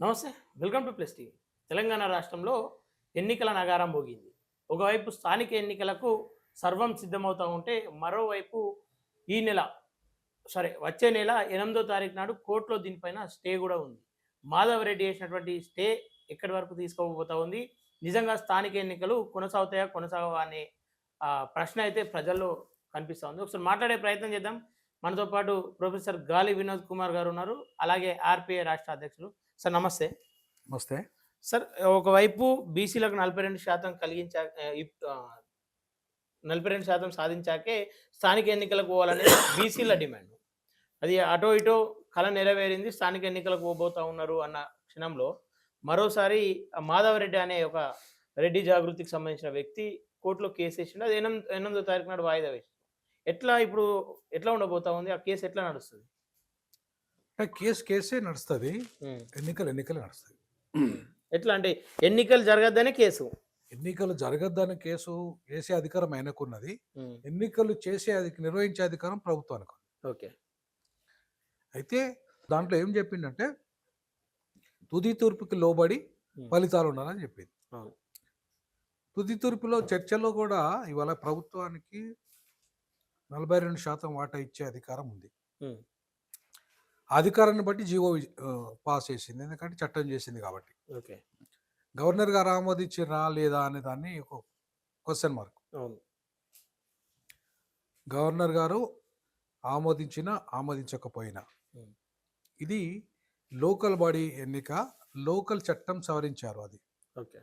నమస్తే. Welcome to plus TV. Telangana రాష్ట్రంలో ఎన్నికల నగారం మోగింది. ఒకవైపు స్థానిక ఎన్నికలకు సర్వం సిద్ధమవుతా ఉంటే, మరోవైపు ఈ నెల వచ్చే నెల 8వ తారీఖు నాడు కోర్టులో దీనిపైన స్టే గూడా ఉంది. మాధవరెడ్డి చేసినటువంటి స్టే ఎక్కడి వరకు తీసుకోబోతా ఉంది? నిజంగా స్థానిక ఎన్నికలు కొనసాగుతాయా? కొనసాగవా? అనే ప్రశ్న అయితే ప్రజల్లో కనిపిస్తా ఉంది. ఒకసారి మాట్లాడే ప్రయత్నం చేద్దాం. మనతో పాటు ప్రొఫెసర్ గాలి వినోద్ కుమార్ గారు ఉన్నారు. అలాగే ఆర్‌పీఐ రాష్ట్ర అధ్యక్షులు. సార్ నమస్తే. నమస్తే. సార్ ఒకవైపు బీసీలకు 42% కలిగించా ఆహ్, ఇప్ ఆహ్, 42% సాధించాకే స్థానిక ఎన్నికలకు పోవాలనేది బీసీల డిమాండ్. అది అటో ఇటో కల నెరవేరింది. స్థానిక ఎన్నికలకు పోబోతా ఉన్నారు అన్న క్షణంలో మరోసారి మాధవరెడ్డి అనే ఒక రెడ్డి జాగృతికి సంబంధించిన వ్యక్తి కోర్టులో కేసేసిండు. అది 8వ తారీఖు నాడు వాయిదా వేసిండు. ఇప్పుడు ఎట్లా ఉండబోతా ఉంది? ఆ కేసు ఎట్లా నడుస్తది? కేసే నడుస్తది. హ్మ్. ఎన్నికలే నడుస్తది. ఎట్లా అంటే ఎన్నికలు జరగద్దనే కేసు. ఎన్నికలు జరగద్దని కేసు వేసే అధికారం ఆయనకున్నది. హ్మ్. ఎన్నికలు నిర్వహించే అధికారం ప్రభుత్వానికి ఉంది. ఓకే. అయితే దాంట్లో ఏం చెప్పిండంటే, తుది తూర్పుకి లోబడి ఫలితాలు ఉండాలని చెప్పింది. అవును. తుది తూర్పులో చర్చలో కూడా ఇవాళ ప్రభుత్వానికి 42% వాటా ఇచ్చే అధికారం ఉంది. హ్మ్. అధికారాన్ని బట్టి జీవో పాస్ చేసింది. ఎందుకంటే చట్టం చేసింది కాబట్టి. ఓకే. గవర్నర్ గారు ఆమోదించిర్రా లేదా అనే దాన్ని ఒక క్వశ్చన్ మార్క్. అవును. గవర్నర్ గారు ఆమోదించినా, ఆమోదించకపోయినా హ్మ్. ఇది లోకల్ బాడీ ఎన్నిక. లోకల్ చట్టం సవరించారు అది. ఓకే.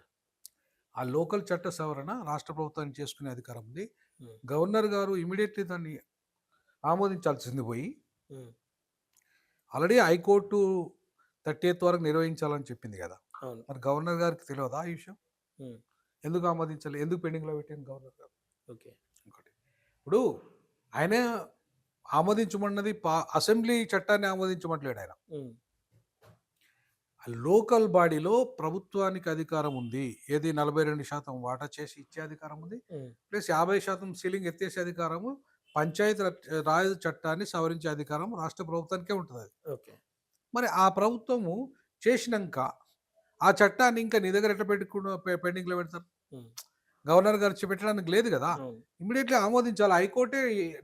ఆ లోకల్ చట్ట సవరణ రాష్ట్ర ప్రభుత్వానికి చేసుకునే అధికారం ఉంది. హ్మ్. గవర్నర్ గారు ఇమీడియట్‌లీ దాన్ని ఆమోదించాల్సింది పోయి, హ్మ్. ఆల్రెడీ హైకోర్టు 30th వరకు నిర్వహించాలని చెప్పింది కదా! అవును. మరి గవర్నర్ గారికి తెలవదా ఈ విషయం? హ్మ్. ఎందుకు ఆమోదించలే? ఎందుకు పెండింగ్‌లో పెట్టిండు గవర్నర్ గారు? ఓకే. ఒకటి. ఇప్పుడు ఆయన ఆమోదించమన్నది అసెంబ్లీ చట్టాన్ని ఆమోదించమంటలేడు ఆయన. హ్మ్. లోకల్ బాడీలో ప్రభుత్వానికి అధికారం ఉంది. ఏది 42% వాటా చేసి ఇచ్చే అధికారం ఉంది. హ్మ్. ప్లస్ 50% సీలింగ్ ఎత్తేసే అధికారము, పంచాయతీ రాజ్ చట్టాన్ని సవరించే అధికారం రాష్ట్ర ప్రభుత్వానికే ఉంటదది. ఓకే. మరి ఆ ప్రభుత్వము చేసినంక, ఆ చట్టాన్ని ఇంకా నీ దగ్గర ఎట్లా పెండింగ్‌లో పెడతారు? హ్మ్. గవర్నర్ గారు పెట్టడానికి లేదు గదా! అవును. ఇమ్మీడియేట్‌లీ ఆమోదించాలి. హైకోర్టే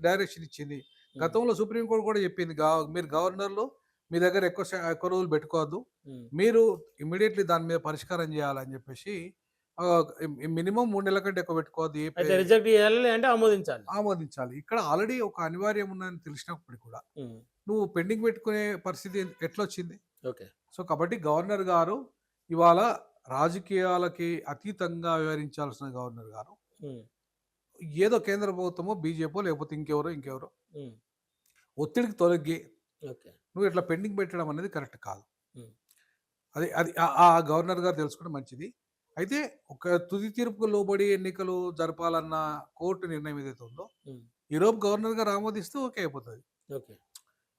డైరెక్షన్ ఇచ్చింది. హ్మ్. గతంలో సుప్రీం కోర్ట్ కూడా చెప్పింది. మీరు గవర్నర్‌లు మీ దగ్గర ఎక్కువ రోజులు పెట్టుకోవద్దు. హ్మ్. మీరు ఇమ్మీడియేట్‌లీ దాని మీద పరిష్కారం చేయాలని చెప్పేసి మినిమమ్ 3 నెలల కంటే ఎక్కువ పెట్టుకోవద్దు. అయితే రిజెక్ట్ చేయాలి లేదంటే ఆమోదించాలి. ఆమోదించాలి. ఇక్కడ ఆల్రెడీ ఒక అనివార్యం ఉందని తెలిసినప్పటికి కూడా హ్మ్. నువ్వు పెండింగ్ పెట్టుకునే పరిస్థితి ఎట్లొచ్చింది? ఓకే. సో, కాబట్టి గవర్నర్ గారు ఇవాళ రాజకీయాలకి అతీతంగా వ్యవహరించాల్సిన గవర్నర్ గారు హ్మ్. ఏదో కేంద్ర ప్రభుత్వమో, బీజేపీయో లేకపోతే ఇంకెవరో హ్మ్. ఒత్తిడికి తొలగి ఓకే. నువ్వు ఇట్లా పెండింగ్ పెట్టడం అనేది కరెక్ట్ కాదు. హ్మ్. అది అది ఆ గవర్నర్ గారు తెలుసుకోవడం మంచిది. అయితే ఒక తుది తీర్పుకు లోబడి ఎన్నికలు జరపాలన్న కోర్టు నిర్ణయం ఏదైతే ఉందో, హ్మ్. ఈలోపు గవర్నర్ గారు ఆమోదిస్తే ఓకే అయిపోతది. ఓకే.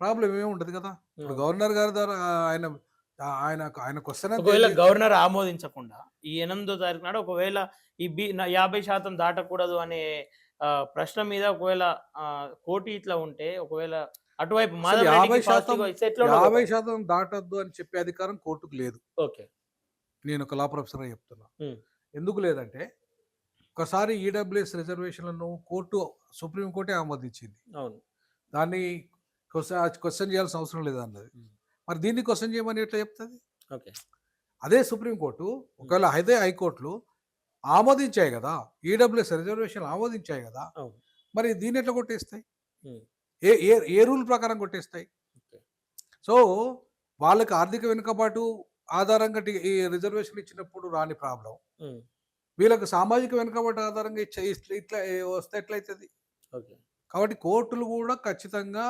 ప్రాబ్లమ్ ఏమి ఉండదు కదా! ఇప్పుడు అవును. గవర్నర్ గారి ద్వారా ఆయన ఆయనకొస్తేనంత ఒకవేళ గవర్నర్ ఆమోదించకుండా ఈ 8వ తారీఖు నాడు ఒకవేళ ఈ 50% దాటకూడదు అనే ప్రశ్న మీద ఒకవేళ కోర్టు ఇట్లా ఉంటే ఒకవేళ అటువైపు అసలు మాధవ్ రెడ్డికి 50% పాజిటివ్‌గా ఇస్తే ఎట్లా ఉండబోతది? 50% దాటొద్దు అని చెప్పే అధికారం కోర్టుకు లేదు. ఓకే. నేను ఒక లా ప్రొఫెసర్‌గా చెప్తున్నా. హ్మ్. ఎందుకు లేదంటే, ఒకసారి ఈడబ్ల్యూఎస్ రిజర్వేషన్‌లను సుప్రీం కోర్టే ఆమోదించింది. అవును. దాన్ని క్వెషన్ చేయాల్సిన అవసరం లేదన్నది. హ్మ్. మరి దీన్ని క్వెషన్ చేయమని ఎట్లా చెప్తది? ఓకే. అదే సుప్రీం కోర్టు హ్మ్. ఒకవేళ అదే హైకోర్టులు ఆమోదించాయి గదా! ఈడబ్ల్యూఎస్ రిజర్వేషన్‌లు ఆమోదించాయి గదా! అవును. మరి దీన్ని ఎట్లా కొట్టేస్తాయి? హ్మ్. ఏ ఏ ఏ రూల్ ప్రకారం కొట్టేస్తాయి? ఓకే. సో, వాళ్ళకి ఆర్థిక వెనుకబాటు ఆధారంగా ఈ రిజర్వేషన్‌లు ఇచ్చినప్పుడు రాని ప్రాబ్లమ్. హ్మ్. వీళ్ళకి సామాజిక వెనుకబాటు ఆధారంగా ఇట్లా వస్తే ఎట్లయితది? ఓకే. కాబట్టి కోర్టులు గూడా ఖచ్చితంగా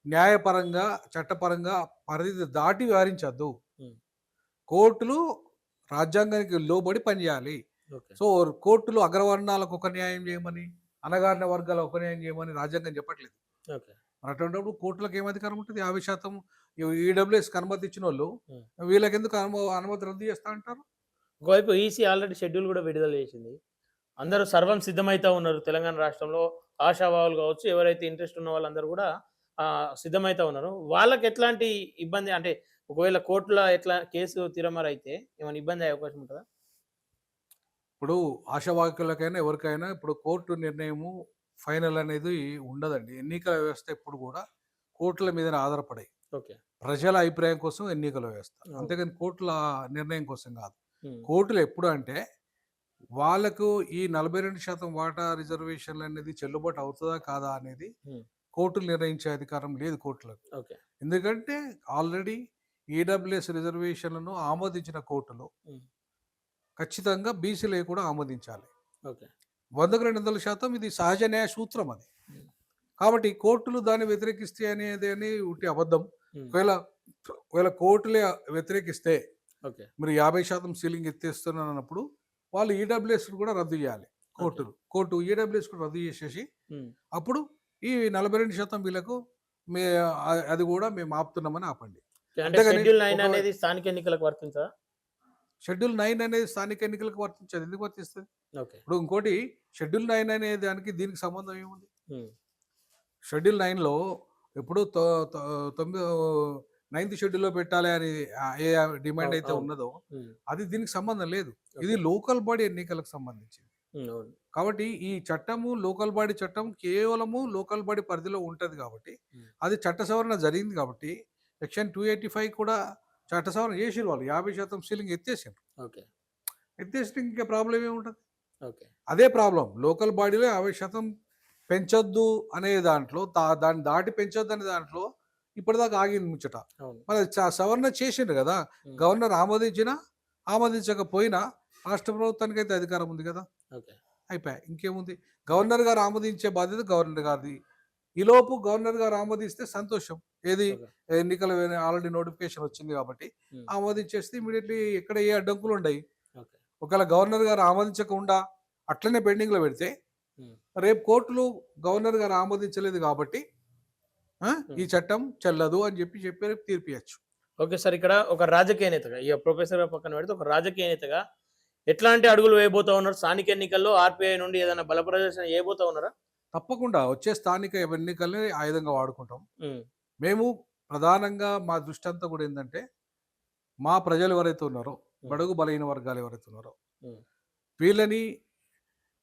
న్యాయపరంగా, చట్టపరంగా పరిధి దాటి వ్యవహరించొద్దు. హ్మ్. కోర్టులు రాజ్యాంగానికి లోబడి పనిచేయాలి. ఓకే. సో, కోర్టులు అగ్రవర్ణాలకు ఒక న్యాయం చేయమని, అణగారిన వర్గాలకు ఒక న్యాయం చేయమని రాజ్యాంగం చెప్పట్లేదు. ఓకే. మరి అటువంటప్పుడు కోర్టులకు ఏం అధికారం ఉంటది? 50% ఈడబ్ల్యూఎస్‌కి అనుమతి ఇచ్చినోళ్ళు హ్మ్. వీళ్ళకెందుకు అనుమతి రద్దు చేస్తా అంటారు? ఒకవైపు ఈసీ ఆల్రెడీ షెడ్యూల్ గూడా విడుదల చేసింది. అందరూ సర్వం సిద్ధమైతా ఉన్నారు. తెలంగాణ రాష్ట్రంలో ఆశావాహులు గావచ్చు, ఎవరైతే ఇంట్రెస్ట్ ఉన్న వాళ్ళందరూ గూడా సిద్ధమైతా ఉన్నారు. వాళ్ళకి ఎట్లాంటి ఇబ్బంది అంటే ఒకవేళ కోర్టులో ఎట్లా కేసు తిరమరైతే ఏమైనా ఇబ్బంది అయ్యే అవకాశం ఉంటదా? ఇప్పుడు ఆశావాకులకైనా ఎవరికైనా ఇప్పుడు కోర్టు నిర్ణయము ఫైనల్ అనేది ఉండదండి. ఎన్నికల వ్యవస్థ ఎప్పుడు కూడా కోర్టుల మీదనే ఆధారపడాయి. ఓకే. ప్రజల అభిప్రాయం కోసం ఎన్నికల వ్యవస్థ. అవును. అంతేగాని కోర్టుల నిర్ణయం కోసం కాదు. హ్మ్. కోర్టులు ఎప్పుడు అంటే వాళ్ళకు ఈ 42% వాటా రిజర్వేషన్లు అనేది చెల్లుబాటు అవుతుందా కాదా అనేది హ్మ్. కోర్టులు నిర్ణయించే అధికారం లేదు కోర్టులకు. ఓకే. ఎందుకంటే ఆల్రెడీ ఈడబ్ల్యూఎస్ రిజర్వేషన్లను ఆమోదించిన కోర్టులు హ్మ్. ఖచ్చితంగా బీసీలే కూడా ఆమోదించాలి. ఓకే. 100కు 200% ఇది సహజ న్యాయ సూత్రం అది. హ్మ్. కాబట్టి కోర్టులు దాన్ని వ్యతిరేకిస్తే అనేది ఉట్టి అబద్ధం. హ్మ్. ఒకవేళ ఒకవేళ కోర్టులే వ్యతిరేకిస్తే ఓకే. మీరు 50% సీలింగ్ ఎత్తేస్తున్నానన్నప్పుడు వాళ్ళు ఈడబ్ల్యూఎస్ కూడా రద్దు చేయాలి ఓకే. కోర్టు ఈడబ్ల్యూఎస్ కూడా రద్దు చేసేసి హ్మ్. అప్పుడు ఈ 42% వీళ్ళకు మే అది కూడా మేము ఆపుతున్నామని ఆపండి. అంటే అంతేగాని షెడ్యూల్ 9 ఒక అనేది స్థానిక ఎన్నికలకు వర్తించదా? షెడ్యూల్ 9 అనేది స్థానిక ఎన్నికలకు వర్తించదు. ఎందుకు వర్తిస్తది? ఓకే. ఇప్పుడు ఇంకోటి షెడ్యూల్ 9 అనే దానికి దీనికి సంబంధం ఏముంది? హ్మ్. షెడ్యూల్ 9లో ఎప్పుడు తొ తొ తొమ్మిదో నైన్త్ షెడ్యూల్‌లో పెట్టాలి అని ఏ డిమాండ్ అవును. అయితే అవును. ఉన్నదో హ్మ్. అది దీనికి సంబంధం లేదు. ఇది ఓకే. లోకల్ బాడీ ఎన్నికలకు సంబంధించింది. హ్మ్. అవును. కాబట్టి ఈ చట్టము లోకల్ బాడీ చట్టం కేవలము లోకల్ బాడీ పరిధిలో ఉంటది కాబట్టి, హ్మ్. అది చట్ట సవరణ జరిగింది కాబట్టి, సెక్షన్ 285 కూడా చట్ట సవరణ చేసిర్రు వాళ్ళు. 50% సీలింగ్ ఎత్తేసిండ్రు. ఓకే. ఎత్తేస్తే ఇంకా ప్రాబ్లమ్ ఏముంటది? ఓకే. అదే ప్రాబ్లమ్. లోకల్ బాడీలో 50% పెంచొద్దు అనే దాంట్లో దాన్ని దాటి పెంచొద్దు అనే దాంట్లో ఇప్పటిదాకా ఆగింది ముచ్చట. అవును. మరి సవరణ చేసిండ్రు గదా! హ్మ్. గవర్నర్ ఆమోదించినా, ఆమోదించకపోయినా రాష్ట్ర ప్రభుత్వానికైతే అధికారం ఉంది గదా! ఓకే. అయిపాయే. ఇంకేముంది? గవర్నర్ గారు ఆమోదించే బాధ్యత గవర్నర్ గారిది. ఈలోపు గవర్నర్ గారు ఆమోదిస్తే సంతోషం. ఏది? ఓకే. ఎన్నికల ఆల్రెడీ నోటిఫికేషన్ వచ్చింది కాబట్టి, హ్మ్. ఆమోదించేస్తే ఇమ్మీడియేట్‌లీ ఎక్కడ ఏ అడ్డంకులుండయి. ఓకే. ఒకవేళ గవర్నర్ గారు ఆమోదించకుండా అట్లనే పెండింగ్‌లో పెడితే, హ్మ్. రేపు కోర్టులు గవర్నర్ గారు ఆమోదించలేదు కాబట్టి, ఈ హ్మ్. చట్టం చెల్లదు అని చెప్పి రేపు తీర్పియచ్చు. Okay sir. ఇక్కడ ఒక రాజకీయ నేతగా ఇగ ప్రొఫెసర్ పక్కన పెడితే ఒక రాజకీయ నేతగా ఎట్లాంటి అడుగులు వేయబోతా ఉన్నారు? స్థానిక ఎన్నికల్లో ఆర్‌పీఐ నుండి ఏదైనా బల ప్రదర్శన చేయబోతా ఉన్నారా? తప్పకుండా వచ్చే స్థానిక ఎన్నికల్ని ఆయుధంగా వాడుకుంటాం. హ్మ్. మేము ప్రధానంగా మా దృష్టంతా కూడా ఏందంటే, మా ప్రజలు ఎవరైతే ఉన్నారో, హ్మ్. బడుగు బలహీన వర్గాలు ఎవరైతే ఉన్నారో, హ్మ్. వీళ్ళని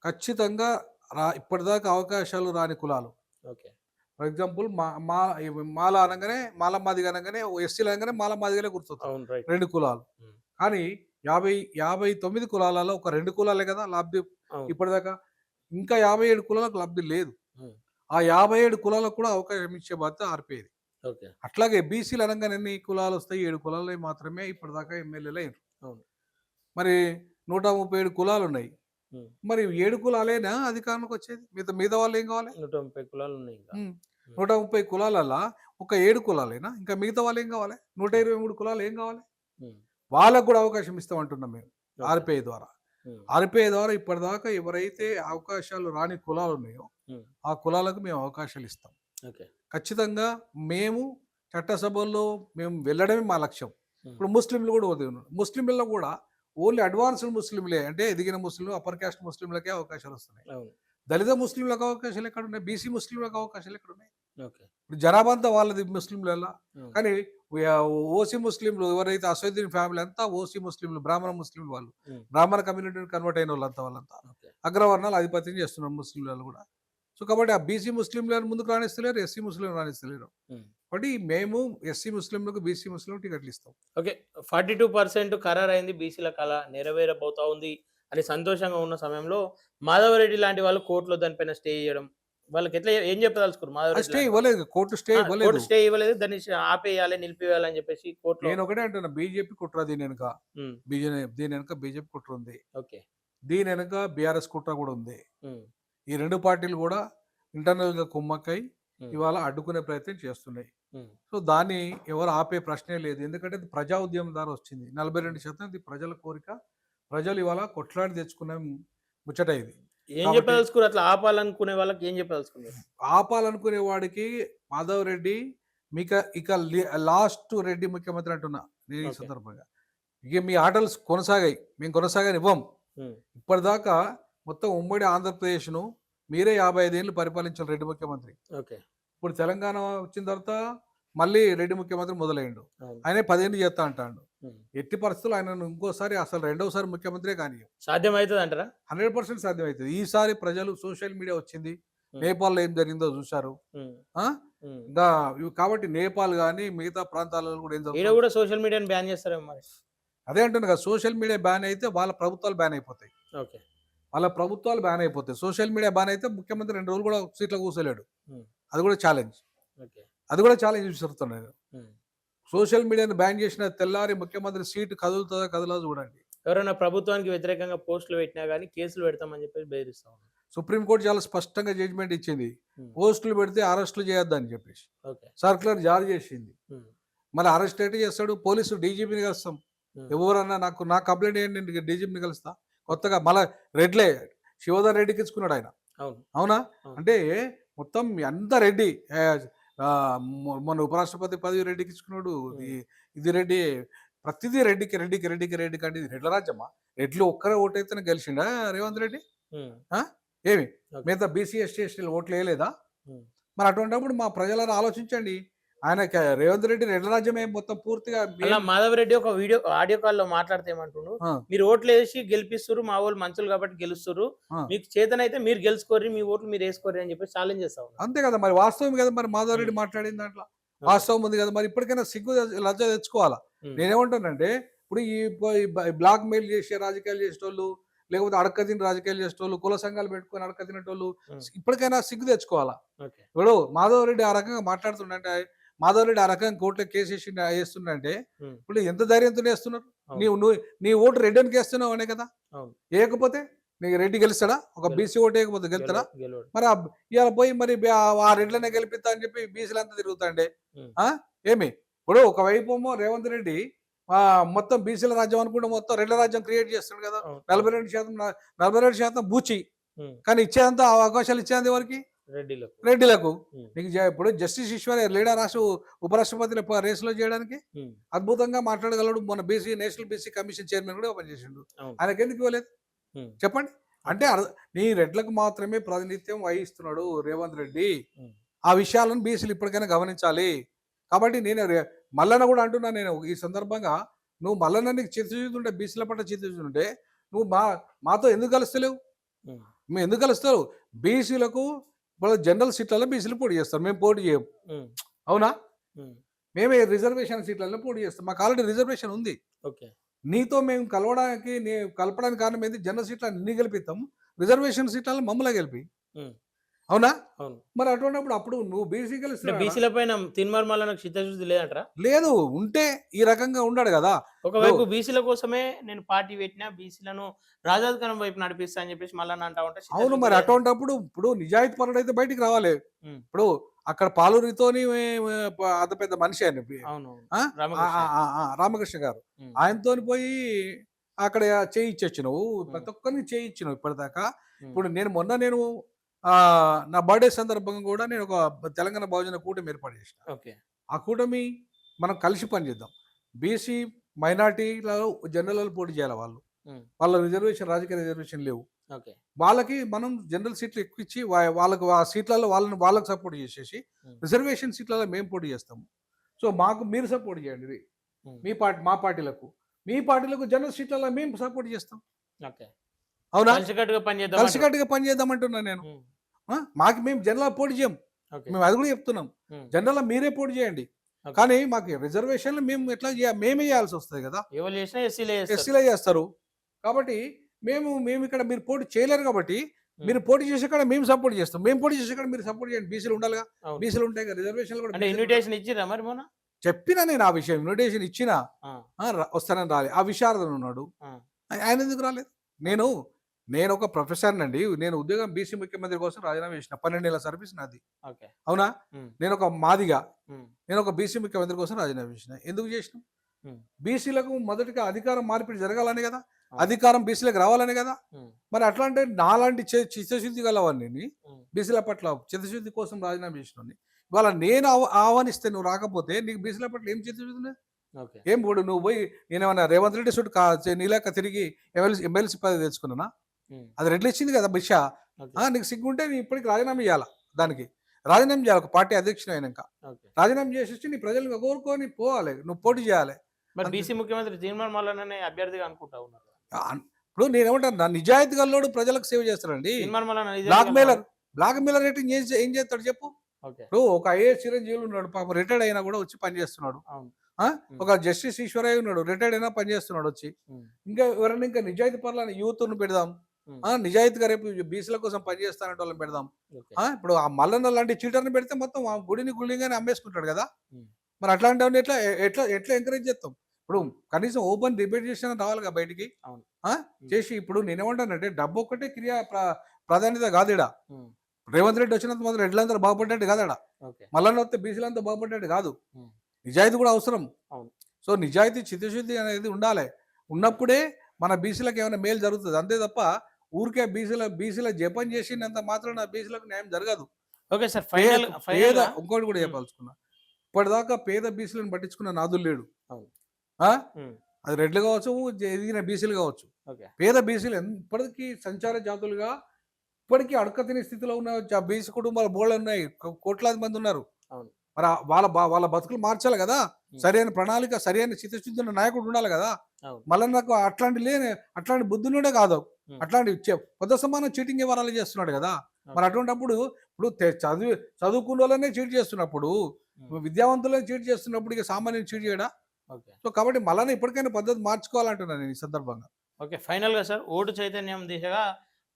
ఖచ్చితంగా ఇప్పటిదాకా అవకాశాలు రాని కులాలు. ఓకే. ఫర్ ఎగ్జాంపుల్ మా మా మాల అనంగానే మాల మాదిగ అనంగానే ఎస్సీలు అనగానే మాల మాదిగలే గుర్తొత్తరు. అవును. రైట్. 2 కులాలు. హ్మ్. కానీ 59 కులాలలో ఒక 2 కులాలే కదా లబ్ధి అవును. ఇప్పటిదాకా. ఇంకా 57 కులాలకు లబ్ధి లేదు. హ్మ్. ఆ 57 కులాలకు కూడా అవకాశం ఇచ్చే బాధ్యత ఆర్‌పీఐది. ఓకే. అట్లాగే బీసీలు అనంగానే ఎన్ని కులాలొస్తాయి? 7 కులాలు మాత్రమే ఇప్పటిదాకా ఎమ్మెల్యేలయ్యిండ్రు. అవును. మరి 137 కులాలున్నాయి. హ్మ్. మరి 7 కులాలేనా అధికారంలోకొచ్చేది? మిగతా మిగతా వాళ్ళేం కావాలి? 130 కులాలున్నాయి ఇంకా. హ్మ్. హ్మ్. 130 కులాలల్లా ఒక 7 కులాలేనా? ఇంకా మిగతా వాళ్ళేం కావాలి? 123 కులాలు ఏం కావాలి? హ్మ్. వాళ్ళకి గూడా అవకాశం ఇస్తామంటున్నాం మేము. ఓకే. ఆర్‌పీఐ ద్వారా. హ్మ్. ఆర్‌పీఐ ద్వారా ఇప్పటిదాకా ఎవరైతే అవకాశాలు రాని కులాలున్నాయో, హ్మ్. ఆ కులాలకు మేము అవకాశాలిస్తాం. ఓకే. ఖచ్చితంగా మేము చట్టసభల్లో మేము వెళ్ళడమే మా లక్ష్యం. హ్మ్. ఇప్పుడు ముస్లింలు గూడా ఉన్నారు. ముస్లింలలో గూడా ఓన్లీ అడ్వాన్స్‌డ్ ముస్లింలే అంటే ఎదిగిన ముస్లింలు, అప్పర్ కాస్ట్ ముస్లింలకే అవకాశాలొస్తున్నాయి. అవును. దళిత ముస్లింలకు అవకాశాలు ఎక్కడున్నాయి? బీసీ ముస్లింలకు అవకాశాలు ఎక్కడున్నాయి? ఓకే. ఇప్పుడు జనాభా అంతా వాళ్ళది ముస్లింలల్లా. అవును. కానీ ఓసీ ముస్లింలు ఎవరైతే అసదుద్దీన్ ఫ్యామిలీ అంతా ఓసీ ముస్లింలు, బ్రాహ్మణ ముస్లింలు వాళ్ళు. హ్మ్. బ్రాహ్మణ కమ్యూనిటీని కన్వర్ట్ అయినోళ్ళంతా వాళ్ళంతా. ఓకే. అగ్రవర్ణాలు ఆధిపత్యం చేస్తున్నారు ముస్లింలలో గూడా. సో, కాబట్టి ఆ బీసీ ముస్లింలను ముందుకు రానిస్తలేరు. ఎస్సీ ముస్లింలను రానిస్తలేరు. హ్మ్. కాబట్టి మేము ఎస్సీ ముస్లింలకు, బీసీ ముస్లింలకు టికెట్లిస్తాం. ఓకే. 42% ఖరారైంది. బీసీల కల నెరవేరబోతా ఉంది అని సంతోషంగా ఉన్న సమయంలో మాధవరెడ్డి లాంటి వాళ్ళు కోర్టులో దానిపైన స్టే చేయడం. వాళ్ళకెట్లా ఏం చెప్పదలుచుకున్నారు అది మాధవరెడ్డి స్టే లాంటి వాళ్ళు? ఇవ్వలేదు. కోర్టు స్టే కోర్ట్ ఇవ్వలేదు. స్టే ఇవ్వలేదు. దాన్ని ఆపేయాలి, నిలిపివేయాలి అని చెప్పేసి కోర్ట్‌లో. నేనొకటే అంటున్నా బీజేపీ కుట్ర దీనెనక. హ్మ్. దీనెనక బీజేపీ కుట్ర ఉంది. ఓకే. దీనెనక బీఆర్ఎస్ కుట్ర గూడా ఉంది. హ్మ్. ఈ 2 పార్టీలు గూడా ఇంటర్నల్‌గా కుమ్మక్కై హ్మ్. ఇవాళ అడ్డుకునే ప్రయత్నం చేస్తున్నాయి. హ్మ్. సో, దాన్ని ఎవరు ఆపే ప్రశ్నే లేదు. ఎందుకంటే అది ప్రజా ఉద్యమం ద్వారా వచ్చింది. 42% ఇది ప్రజల కోరిక. ప్రజలు ఇవాళ కొట్లాడి తెచ్చుకున్న ముచ్చట ఇది. ఏం కాబట్టి చెప్పదలుచుకున్నారు? అట్లా ఆపాలనుకునే వాళ్ళకి ఏం చెప్పదలుచుకున్నారు? ఆపాలనుకునే వాడికి మాధవరెడ్డి ఇక లాస్ట్ రెడ్డి ముఖ్యమంత్రి అంటున్నా నేను ఈ ఓకే. సందర్భంగా. ఇక మీ ఆటలు కొనసాగాయి. మేము కొనసాగనివ్వం. హ్మ్. ఇప్పటిదాకా మొత్తం ఉమ్మడి ఆంధ్రప్రదేశ్‌ను మీరే 55 ఏళ్ళు పరిపాలించారు రెడ్డి ముఖ్యమంత్రి. ఓకే. ఇప్పుడు తెలంగాణ వచ్చిన తర్వాత మళ్ళీ రెడ్డి ముఖ్యమంత్రి మొదలైండు. అవును. ఆయనే 10 ఏళ్ళు చేస్తా అంటాడు. ఉమ్. ఎట్టి పరిస్థితుల్లో ఆయనను ఇంకోసారి అసలు రెండోసారి ముఖ్యమంత్రే కానీయం. సాధ్యమవుతుంది అంటారా? 100% సాధ్యమవుతుంది. ఈసారి ప్రజలు సోషల్ మీడియా వచ్చింది. ఉమ్. నేపాల్‌లో ఏం జరిగిందో చూశారు. ఉమ్. ఆ! ఉమ్. దా కాబట్టి నేపాల్ గాని, మిగతా ప్రాంతాలలో కూడా ఏం ఈడ జరుగుతుంది కూడా సోషల్ మీడియాని బ్యాన్ చేస్తారేమో మరి. అదే అంటున్నా కదా! సోషల్ మీడియా బ్యాన్ అయితే వాళ్ళ ప్రభుత్వాలు బ్యాన్ అయిపోతాయి. ఓకే. వాళ్ళ ప్రభుత్వాలు బ్యాన్ అయిపోతాయి. సోషల్ మీడియా బ్యాన్ అయితే ముఖ్యమంత్రి 2 రోజులు కూడా సీట్‌లో కూర్చోలేడు. ఉమ్. అది కూడా ఛాలెంజ్. ఓకే. అది కూడా ఛాలెంజ్ విసురుతున్నా నేను. ఉమ్. సోషల్ మీడియాని బ్యాన్ చేసిన తెల్లారి ముఖ్యమంత్రి సీటు కదులుతుందా కదలదో చూడండి. ఎవరైనా ప్రభుత్వానికి వ్యతిరేకంగా పోస్టులు పెట్టినా కానీ కేసులు పెడతామని చెప్పేసి బెదిరిస్తా ఉన్నారు. సుప్రీంకోర్టు చాలా స్పష్టంగా జడ్జిమెంట్ ఇచ్చింది. ఉమ్. పోస్టులు పెడితే అరెస్టులు చేయొద్దని చెప్పేసి. ఓకే. సర్క్యులర్ జారీ చేసింది. ఉమ్. మళ్ళీ అరెస్ట్ ఎట్లా చేస్తాడు? పోలీసు డీజీపీని కలుస్తాం. ఉమ్. ఎవరన్నా నా కంప్లైంట్ ఏంటి, నేను డీజీపీని కలుస్తా. కొత్తగా మళ్ళా రెడ్లే శివధర్ రెడ్డికి ఇచ్చుకున్నాడు ఆయన. అవును. అవునా? అవును. అంటే మొత్తం అంత రెడ్డి. మొన్న ఉపరాష్ట్రపతి పదవి రెడ్డికి ఇచ్చుకున్నాడు. ఇది రెడ్డి. ప్రతిదీ రెడ్డికి రెడ్డికి రెడ్డికి రెడ్డికి అంటే ఇది రెడ్ల రాజ్యమా? రెడ్లు ఒక్కరే ఓటైతేనే గెలిచిండా రేవంత్ రెడ్డి? ఉమ్. ఆ? ఏమి ఓకే. మిగతా బీసీ ఎస్టీ ఎస్టీలు ఓట్లు వేయలేదా? ఉమ్. మరి అటువంటిప్పుడు మా ప్రజలను ఆలోచించండి. ఆయన రేవంత్ రెడ్డి రెడ్ల రాజ్యమే మొత్తం పూర్తిగా అలా మాధవ్ రెడ్డి ఒక ఆడియో కాల్ లో మాట్లాడితే ఏమంటుండు, ఆ, మీరు ఓట్లు వేసి గెలిపిస్తున్నారు, మా వాళ్ళు మంచులు కాబట్టి గెలుస్తున్నారు, ఆ. మీకు చేతనైతే మీరు గెలుచుకోర్రి, మీ ఓట్లు మీరు వేసుకోర్రి అని చెప్పి ఛాలెంజ్ చేస్తా ఉన్నారు. అంతే కదా మరి, వాస్తవం కదా మరి మాధవ్ రెడ్డి మాట్లాడిన దాంట్లో వాస్తవం ఉంది కదా. మరి ఇప్పటికైనా సిగ్గు లజ్జ తెచ్చుకోవాలా. నేనేమంటానంటే ఇప్పుడు ఈ బ్లాక్ మెయిల్ చేసే రాజకీయాలు చేసేటోళ్ళు, లేకపోతే అడక్కతిని రాజకీయాలు చేసేటోళ్ళు, కుల సంఘాలు పెట్టుకొని అడక్క తినేటోళ్ళు ఇప్పటికైనా సిగ్గు తెచ్చుకోవాలా. ఓకే. ఇప్పుడు మాధవ్ రెడ్డి ఆ రకంగా మాట్లాడుతుండే, మాధవ్ రెడ్డి ఆ రకంగా కోర్టులో కేసు వేస్తుండే ఇప్పుడు ఎంత ధైర్యంతో వేస్తున్నారు? నీ ఓటు రెడ్డికి వేస్తున్నావు అనే కదా. అవును. వేయకపోతే నీకు రెడ్డి గెలుస్తాడా? ఒక బీసీ ఓటు వేయకపోతే గెలుస్తాడా? గెలవడు. మరి ఇవాళ పోయి మరి ఆ రెడ్లనే గెలిపిస్తా అని చెప్పి బీసీలు అంతా తిరుగుతాండే. ఏమి ఇప్పుడు ఒకవైపు ఏమో రేవంత్ రెడ్డి మొత్తం బీసీల రాజ్యం అనుకుంటే మొత్తం రెడ్ల రాజ్యం క్రియేట్ చేస్తాడు కదా. 42% బూచి. కానీ ఇచ్చేంత అవకాశాలు ఇచ్చేంత ఎవరికి? రెడ్డిలకు. నీకు ఇప్పుడు జస్టిస్ ఈశ్వర్ లేడా రాష్ట్ర ఉపరాష్ట్రపతి రేసులో చేయడానికి అద్భుతంగా మాట్లాడగలడు. మన నేషనల్ బీసీ కమిషన్ చైర్మన్ కూడా పనిచేసిండు. ఆయనకి ఎందుకు ఇవ్వలేదు చెప్పండి? అంటే నీ రెడ్లకు మాత్రమే ప్రాతినిధ్యం వహిస్తున్నాడు రేవంత్ రెడ్డి. ఆ విషయాలను బీసీలు ఇప్పటికైనా గమనించాలి. కాబట్టి నేను మల్లన్న కూడా అంటున్నా, నేను ఈ సందర్భంగా నువ్వు మల్లన్న నీకు చిత్తశుద్ధి ఉంటే, బీసీల పట్ల చిత్తశుద్ధి ఉంటే నువ్వు మాతో ఎందుకు కలుస్తలేవు? మేము ఎందుకు కలుస్తారు? బీసీలకు వాళ్ళ జనరల్ సీట్లలో బీసీలు పోటీ చేస్తారు, మేము పోటీ చేయం. అవునా? మేమే రిజర్వేషన్ సీట్లలో పోటీ చేస్తాం. మాకు ఆల్రెడీ రిజర్వేషన్ ఉంది. నీతో మేము కలపడానికి కారణం ఏంటి? జనరల్ సీట్లను అన్ని గెలిపిస్తాం, రిజర్వేషన్ సీట్లను మమ్మల్ని గెలిపి. అవునా? మరి అటువంటిప్పుడు అప్పుడు నువ్వు బీసీ బీసీల పైన తిన్మర్మలకు చిత్తశుద్ధి లేదంటారా? లేదు. ఉంటే ఈ రకంగా ఉండాడు కదా. ఒకవైపు బీసీల కోసమే నేను పార్టీ పెట్టినా, బీసీలను రాజాధికారం వైపు నడిపిస్తా అని చెప్పేసి మళ్ళీ అంటా ఉంటా. అవును. మరి అటువంటిప్పుడు ఇప్పుడు నిజాయితీ పరుడు అయితే బయటికి రావాలి. ఇప్పుడు అక్కడ పాలూరితోని అంత పెద్ద మనిషి ఆయన రామకృష్ణ గారు, ఆయనతో పోయి అక్కడ చేయించొచ్చినావు, ప్రతి ఒక్కరిని చేయించినావు ఇప్పటిదాకా. ఇప్పుడు నేను నా బర్త్డే సందర్భంగా కూడా నేను ఒక తెలంగాణ బహుజన కూటమి ఏర్పాటు చేసిన. ఆ కూటమి మనం కలిసి పనిచేద్దాం. బీసీ మైనార్టీలలో జనరల్ పోటీ చేయాలి. వాళ్ళ రిజర్వేషన్, రాజకీయ రిజర్వేషన్ లేవు. వాళ్ళకి మనం జనరల్ సీట్లు ఎక్కువ ఇచ్చి వాళ్ళకు ఆ సీట్లలో వాళ్ళకి సపోర్ట్ చేసేసి రిజర్వేషన్ సీట్లలో మేము పోటీ చేస్తాము. సో మీరు సపోర్ట్ చేయండి మా పార్టీలకు. మీ పార్టీలకు జనరల్ సీట్లలో మేము సపోర్ట్ చేస్తాం. అవునా? కలిసికట్టుగా పనిచేద్దామంటున్నా నేను. మేము జనరల్ పోటీ చేయం, మేము అది కూడా చెప్తున్నాం. జనరల్ మీరే పోటీ చేయండి, కానీ మాకు రిజర్వేషన్లు మేము ఎట్లా మేమే చేయాల్సి వస్తుంది కదా. ఎస్సీలే చేస్తారు. కాబట్టి మేము ఇక్కడ మీరు పోటీ చేయలేరు కాబట్టి మీరు పోటీ చేసే కాడ మేము సపోర్ట్ చేస్తాం. మేము పోటీ చేసే కాడ మీరు సపోర్ట్ చేయండి. బీసీలు ఉండాలిగా, బీసీలు ఉంటాయి కదా. రిజర్వేషన్లు కూడా ఇన్విటేషన్ ఇచ్చిరా మరి? మొన్న చెప్పినా నేను ఆ విషయం, ఇన్విటేషన్ ఇచ్చినా వస్తానని రాలి. ఆ విశారదన్ ఉన్నాడు, ఆయన ఎందుకు రాలేదు? నేను ఒక ప్రొఫెసర్ అండి. నేను ఉద్యోగం బీసీ ముఖ్యమంత్రి కోసం రాజీనామా చేసిన. 12 ఏళ్ల సర్వీస్ నాది. అవునా? నేను ఒక మాదిగా నేను ఒక బీసీ ముఖ్యమంత్రి కోసం రాజీనామా చేసిన. ఎందుకు చేసిన? బీసీలకు మొదటిగా అధికారం మార్పిడి జరగాలని కదా, అధికారం బీసీలకు రావాలని కదా. మరి అట్లా అంటే నాలాంటి చిత్తశుద్ధి గలవాడిని, బీసీల పట్ల చిత్తశుద్ధి కోసం రాజీనామా చేసిన. ఇవాళ నేను ఆహ్వానిస్తే నువ్వు రాకపోతే నీకు బీసీల పట్ల ఏం చిత్తశుద్ధి ఉంది? ఏం పోడు నువ్వు పోయి నేనేమన్నా రేవంత్ రెడ్డి సుట్టు నీలాక తిరిగి ఎమ్మెల్సీ పదవి తెచ్చుకున్నా? అది రెడ్లు ఇచ్చింది కదా భిష. నీకు సిగ్గుంటే నీ ఇప్పటికి రాజీనామా ఇవ్వాలా దానికి. రాజీనామా చేయాలి. ఒక పార్టీ అధ్యక్షుడు అయినాక ఓకే. రాజీనామా చేసేసి నీ ప్రజలు కోరుకొని పోవాలి, నువ్వు పోటీ చేయాలి. మరి అంతే. బీసీ ముఖ్యమంత్రి తీర్మాన్ మల్లన్ననే అభ్యర్థిగా అనుకుంటా ఉన్నారు. ఇప్పుడు నేనేమంటాను, నా నిజాయితీ గల్లోడు ప్రజలకు సేవ చేస్తాడండి. తీర్మాన్ మల్లన్న బ్లాక్ నిజంగా మెయిలర్ బ్లాక్ మెయిలర్ రేటింగ్ ఏం చేస్తాడు చెప్పు. ఓకే. ఇప్పుడు ఒక ఐఏఎస్ చిరంజీవులు ఉన్నాడు, పాపం రిటైర్డ్ అయినా కూడా వచ్చి పని చేస్తున్నాడు. అవును. ఒక జస్టిస్ ఈశ్వరయ్య ఉన్నాడు, రిటైర్డ్ అయినా పని చేస్తున్నాడు వచ్చి. ఇంకా ఎవరైనా ఇంకా నిజాయితీ పరులని యూత్ను పెడదాం. నిజాయితీగా రేపు బీసీల కోసం పనిచేస్తానంటే వాళ్ళని పెడదాం. ఓకే. ఇప్పుడు ఆ మల్లన్న లాంటి చీటర్ని పెడితే మొత్తం ఆ గుడిగానే అమ్మేసుకుంటాడు కదా. మరి అట్లాంటి వాడిని ఎట్లా ఎట్లా ఎట్లా ఎంకరేజ్ చేస్తాం. ఇప్పుడు కనీసం ఓపెన్ డిబేట్ చేసినా రావాలిగా బయటికి. అవును. చేసి ఇప్పుడు నేనేమంటానంటే డబ్బు ఒక్కటే ప్రాధాన్యత కాదుడా. రేవంత్ రెడ్డి వచ్చినంత మాత్రం రెడ్లందరూ బాగుపడ్డట్టు కాదడా. ఓకే. మల్లన్న వస్తే బీసీలంతా బాగుపడ్డట్టు కాదు. నిజాయితీ కూడా అవసరం. అవును. సో నిజాయితీ చిత్తశుద్ధి అనేది ఉండాలి. ఉన్నప్పుడే మన బీసీలకు ఏమైనా మేలు జరుగుతుంది. అంతే తప్ప ఊరికే బీసీల జపం చేసినంత మాత్రం బీసీలకు న్యాయం జరగదు. Okay sir. పేద ఇంకోటి కూడా చెప్పాల్సుకున్నా, ఇప్పటిదాకా పేద బీసీలను పట్టించుకున్న నాదులు లేడు. అవును. అది రెడ్లు కావచ్చు, ఎదిగిన బీసీలు కావచ్చు. ఓకే. పేద బీసీలు ఇప్పటికీ సంచార జాతులుగా ఇప్పటికీ అడకతిని స్థితిలో ఉన్న బీసీ కుటుంబాలు బోళ్ళు ఉన్నాయి, కోట్లాది మంది ఉన్నారు. అవును. మరి వాళ్ళ బతుకులు మార్చాలి కదా. సరైన ప్రణాళిక, సరైన చిత్తశుద్ధి ఉన్న నాయకుడు ఉండాలి కదా. మళ్ళీ నాకు అట్లాంటి బుద్ధునుడే కాదు, అట్లాంటి కొత్త సమానం చీటింగ్ వివరాలు చేస్తున్నాడు కదా. మరి అటువంటిప్పుడు ఇప్పుడు చదువుకున్న వాళ్ళనే చీట్ చేస్తున్నప్పుడు, విద్యావంతులనే చీట్ చేస్తున్నప్పుడు ఇక సామాన్యుని చీట్ చేయడా. సో కాబట్టి మళ్ళీ ఇప్పటికైనా పద్ధతి మార్చుకోవాలంటున్నాను నేను ఈ సందర్భంగా. ఓకే. ఫైనల్గా సార్, ఓటు చైతన్యం దిశగా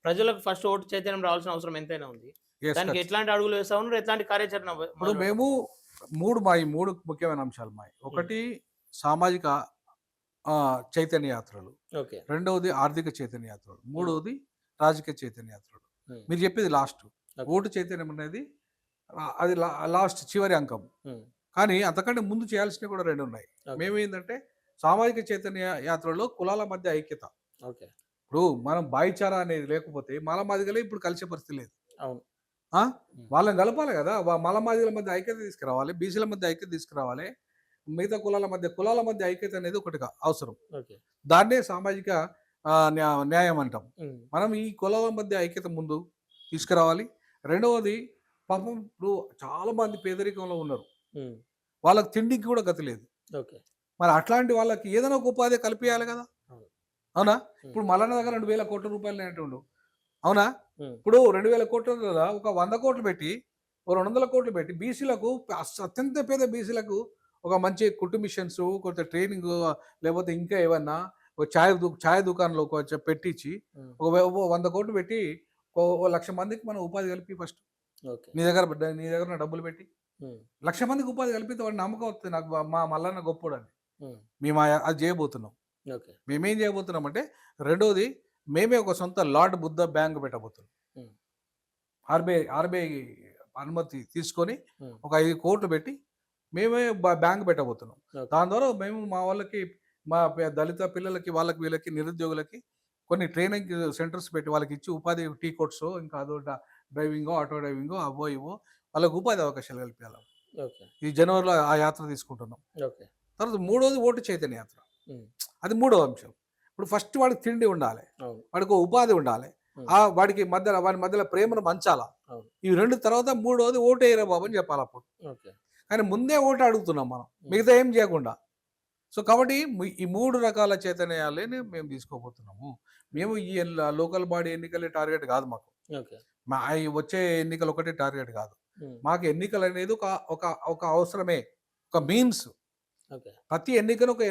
ప్రజలకు ఫస్ట్ ఓటు చైతన్యం రావాల్సిన అవసరం ఎంతైనా ఉంది. దానికి ఎట్లాంటి అడుగులు వేస్తా ఉన్నారు, ఎట్లాంటి కార్యాచరణ? ఇప్పుడు మేము మూడు ముఖ్యమైన అంశాలు మాయి. ఒకటి సామాజిక చైతన్య యాత్రలు, ఓకే. రెండవది ఆర్థిక చైతన్య యాత్రలు, మూడవది రాజకీయ చైతన్య యాత్రలు. మీరు చెప్పేది లాస్ట్. ఓటు చైతన్యం అనేది అది లాస్ట్ చివరి అంకం. కానీ అంతకంటే ముందు చేయాల్సినవి కూడా రెండు ఉన్నాయి. మేమేంటంటే సామాజిక చైతన్య యాత్రలో కులాల మధ్య ఐక్యత. ఓకే. ఇప్పుడు మనం భాయిచారా అనేది లేకపోతే మాలమాదిగలే ఇప్పుడు కలిసే పరిస్థితి లేదు. అవును. వాళ్ళని కలపాలి కదా. మాలమాదిగల మధ్య ఐక్యత తీసుకురావాలి, బీసీల మధ్య ఐక్యత తీసుకురావాలి, మిగతా కులాల మధ్య ఐక్యత అనేది ఒకటిగా అవసరం. దాన్నే సామాజిక న్యాయం అంటాం. మనం ఈ కులాల మధ్య ఐక్యత ముందు తీసుకురావాలి. రెండవది, పాపం ఇప్పుడు చాలా మంది పేదరికంలో ఉన్నారు, వాళ్ళకి తిండికి కూడా గతి లేదు. మరి అట్లాంటి వాళ్ళకి ఏదైనా ఒక ఉపాధి కల్పించాలి కదా. అవునా? ఇప్పుడు మల్లన్న దగ్గర 2,000 కోట్ల రూపాయలు అనేటుండు. అవునా? ఇప్పుడు 2,000 కోట్ల ఒక 100 కోట్లు పెట్టి, 200 కోట్లు పెట్టి బీసీలకు, అత్యంత పేద బీసీలకు ఒక మంచి కుట్టు మిషన్స్, కొంత ట్రైనింగ్, లేకపోతే ఇంకా ఏమన్నా ఛాయ్ దుకాణంలో కొంచెం పెట్టించి ఒక 100 కోట్లు పెట్టి 1,00,000 మందికి మనం ఉపాధి కలిపి ఫస్ట్. నీ దగ్గర డబ్బులు పెట్టి 1,00,000 మందికి ఉపాధి కలిపితే వాడు నమ్మకం వస్తుంది నాకు, మా మల్లన్న గొప్పోడని. మేము అది చేయబోతున్నాం. మేమేం చేయబోతున్నాం అంటే, రెండోది, మేమే ఒక సొంత లార్డ్ బుద్ధ బ్యాంక్ పెట్టబోతున్నాం. ఆర్బీఐ అనుమతి తీసుకొని ఒక 5 కోట్లు పెట్టి మేమే బ్యాంక్ పెట్టబోతున్నాం. దాని ద్వారా మేము మా వాళ్ళకి, మా దళిత పిల్లలకి, వీళ్ళకి నిరుద్యోగులకి కొన్ని ట్రైనింగ్ సెంటర్స్ పెట్టి వాళ్ళకి ఇచ్చి ఉపాధి, టీ కోర్ట్స్, ఇంకా అదో డ్రైవింగో, ఆటో డ్రైవింగో, అవో ఇవో వాళ్ళకి ఉపాధి అవకాశాలు కల్పించాలి. ఈ జనవరిలో ఆ యాత్ర తీసుకుంటున్నాం. తర్వాత మూడోది ఓటు చైతన్య యాత్ర. అది మూడో అంశం. ఇప్పుడు ఫస్ట్ వాడికి తిండి ఉండాలి, వాడికి ఉపాధి ఉండాలి, వాడి మధ్యలో ప్రేమను పంచాలా. ఇవి రెండు. తర్వాత మూడోది ఓటు వేయరా బాబు అని చెప్పాలి అప్పుడు. కానీ ముందే ఓటు అడుగుతున్నాం మనం, మిగతా ఏం చేయకుండా. సో కాబట్టి ఈ 3 రకాల చైతన్యాలని మేము తీసుకోబోతున్నాము. మేము ఈ లోకల్ బాడీ ఎన్నికలే టార్గెట్ కాదు మాకు. వచ్చే ఎన్నికలు ఒకటే టార్గెట్ కాదు మాకు. ఎన్నికలు అనేది ఒక అవసరమే, ఒక మీన్స్. ప్రతి ఎన్నికను ఒక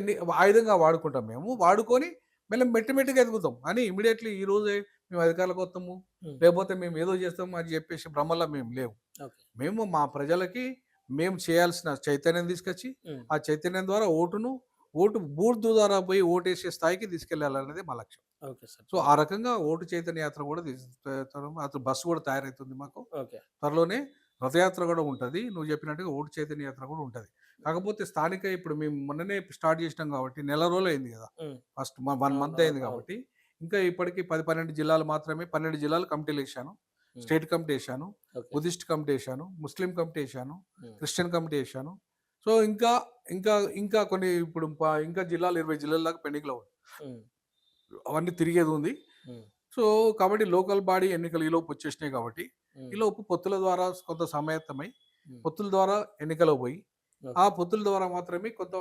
ఆయుధంగా వాడుకుంటాం. మేము వాడుకొని మేము మెట్టిగా ఎదుగుతాం. అని ఇమీడియట్లీ ఈ రోజే మేము అధికారులకు వస్తాము, లేకపోతే మేము ఏదో చేస్తాము అని చెప్పేసి భ్రమల్లో మేము లేవు. మేము మా ప్రజలకి మేము చేయాల్సిన చైతన్యం తీసుకొచ్చి, ఆ చైతన్యం ద్వారా ఓటు బూత్ ద్వారా పోయి ఓటేసే స్థాయికి తీసుకెళ్లాలనేది మా లక్ష్యం. సో ఆ రకంగా ఓటు చైతన్య యాత్ర కూడా అతను బస్సు కూడా తయారవుతుంది మాకు. త్వరలోనే రథయాత్ర కూడా ఉంటుంది. నువ్వు చెప్పినట్టుగా ఓటు చైతన్య యాత్ర కూడా ఉంటుంది. కాకపోతే స్థానిక ఇప్పుడు మేము మొన్ననే స్టార్ట్ చేసినాం కాబట్టి నెల రోజులు అయింది కదా, ఫస్ట్ 1 మంత్ అయింది కాబట్టి ఇంకా ఇప్పటికీ 10-12 జిల్లాలు మాత్రమే. 12 జిల్లాలు కమిటీలు వేసాను. స్టేట్ కమిటీ వేసాను, బుద్ధిస్ట్ కమిటీ వేసాను, ముస్లిం కమిటీ వేసాను, క్రిస్టియన్ కమిటీ వేసాను. సో ఇంకా కొన్ని ఇప్పుడు ఇంకా జిల్లాలు 20 జిల్లాల దాకా పెండింగ్లో ఉంది. అవన్నీ తిరిగేది ఉంది. సో కాబట్టి లోకల్ బాడీ ఎన్నికలు ఈలోపు వచ్చేసినాయి కాబట్టి ఈలోపు పొత్తుల ద్వారా కొంత సమాయత్తమై ఉమ్. పొత్తుల ద్వారా ఎన్నికలు పోయి ఓకే. ఆ పొత్తుల ద్వారా మాత్రమే కొంత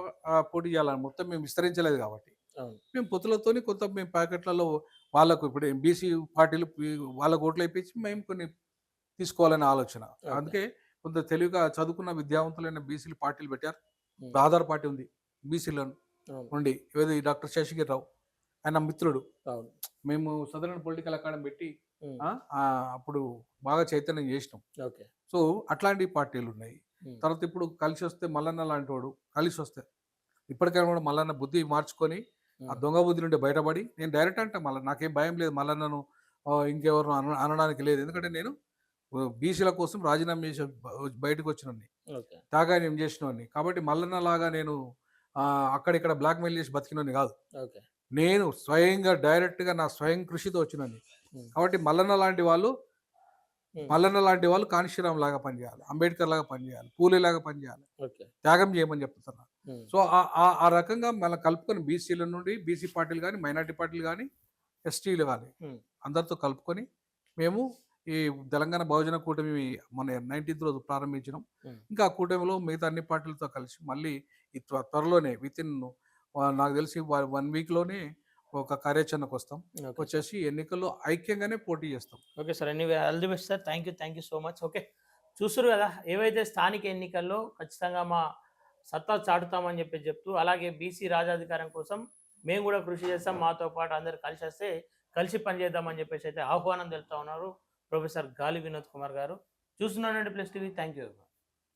పోటీ చేయాలని మొత్తం మేము విస్తరించలేదు కాబట్టి అవును. మేము పొత్తులతోని కొంత మేము ప్యాకెట్లలో వాళ్ళకు ఇప్పుడు బీసీ పార్టీలు వాళ్ళకు ఓట్లు వేయించి మేము కొన్ని తీసుకోవాలనే ఆలోచన. ఓకే. అందుకే కొంత తెలివిగా చదువుకున్న విద్యావంతులైన బీసీలు పార్టీలు పెట్టారు. ఉమ్. ఆధార్ పార్టీ ఉంది బీసీలో అవును. నుండి ఏది డాక్టర్ శేషగిరి రావు ఆయన మిత్రుడు. అవును. మేము సదరన్ పొలిటికల్ అకాడమీ పెట్టి ఉమ్. అప్పుడు బాగా చైతన్యం చేసినాం. ఓకే. సో అట్లాంటి పార్టీలు ఉన్నాయి. ఉమ్. తర్వాత ఇప్పుడు కలిసి వస్తే మల్లన్న లాంటి వాడు కలిసి వస్తే ఇప్పటికైనా కూడా మల్లన్న బుద్ధి మార్చుకొని ఆ ఉమ్. దొంగ బుద్ధి నుండి బయటపడి నేను డైరెక్ట్ అంటే మళ్ళీ నాకేం భయం లేదు మల్లన్నను ఇంకెవరు అనడానికి లేదు. ఎందుకంటే నేను బీసీల కోసం రాజీనామా చేసి బయటకు వచ్చినోడిని, ఓకే. త్యాగాన్ని చేసినోడిని. కాబట్టి మల్లన్న లాగా నేను అక్కడిక్కడ బ్లాక్మెయిల్ చేసి బతికినోడిని కాదు. ఓకే. నేను స్వయంగా డైరెక్ట్గా నా స్వయం కృషితో వచ్చినోడిని. ఉమ్. కాబట్టి మల్లన్న లాంటి వాళ్ళు కాన్షీరామ్ లాగా పనిచేయాలి, అంబేద్కర్ లాగా పనిచేయాలి, పూలే లాగా పనిచేయాలి, ఓకే. త్యాగం చేయమని చెప్తున్నా. ఉమ్. సో ఆ రకంగా మనం కలుపుకొని బీసీల నుండి బీసీ పార్టీలు కానీ మైనార్టీ పార్టీలు కానీ ఎస్టీలు కానీ ఉమ్. అందరితో కలుపుకొని మేము ఈ తెలంగాణ బహుజన కూటమి మన 19th రోజు ప్రారంభించినాం. ఉమ్. ఇంకా ఆ కూటమిలో మిగతా అన్ని పార్టీలతో కలిసి మళ్ళీ ఈ త్వరలోనే వితిన్ నాకు తెలిసి 1 వీక్లోనే ఒక కార్యాచరణకు వస్తాం. ఓకే. వచ్చేసి ఎన్నికల్లో ఐక్యంగానే పోటీ చేస్తాం. Okay sir. Anyway all the best sir. Thank you so much. Okay. చూస్తున్నారు కదా, ఏవైతే స్థానిక ఎన్నికల్లో ఖచ్చితంగా మా సత్తా చాటుతామని చెప్తూ, అలాగే బీసీ రాజాధికారం కోసం మేము కూడా కృషి చేస్తాం, మాతో పాటు అందరు కలిసి వస్తే కలిసి పనిచేద్దామని అయితే ఆహ్వానం తెలుపుతా ఉన్నారు ప్రొఫెసర్ గాలి వినోద్ కుమార్ గారు. చూస్తున్నానండి ప్లస్ టీవీ. Thank you.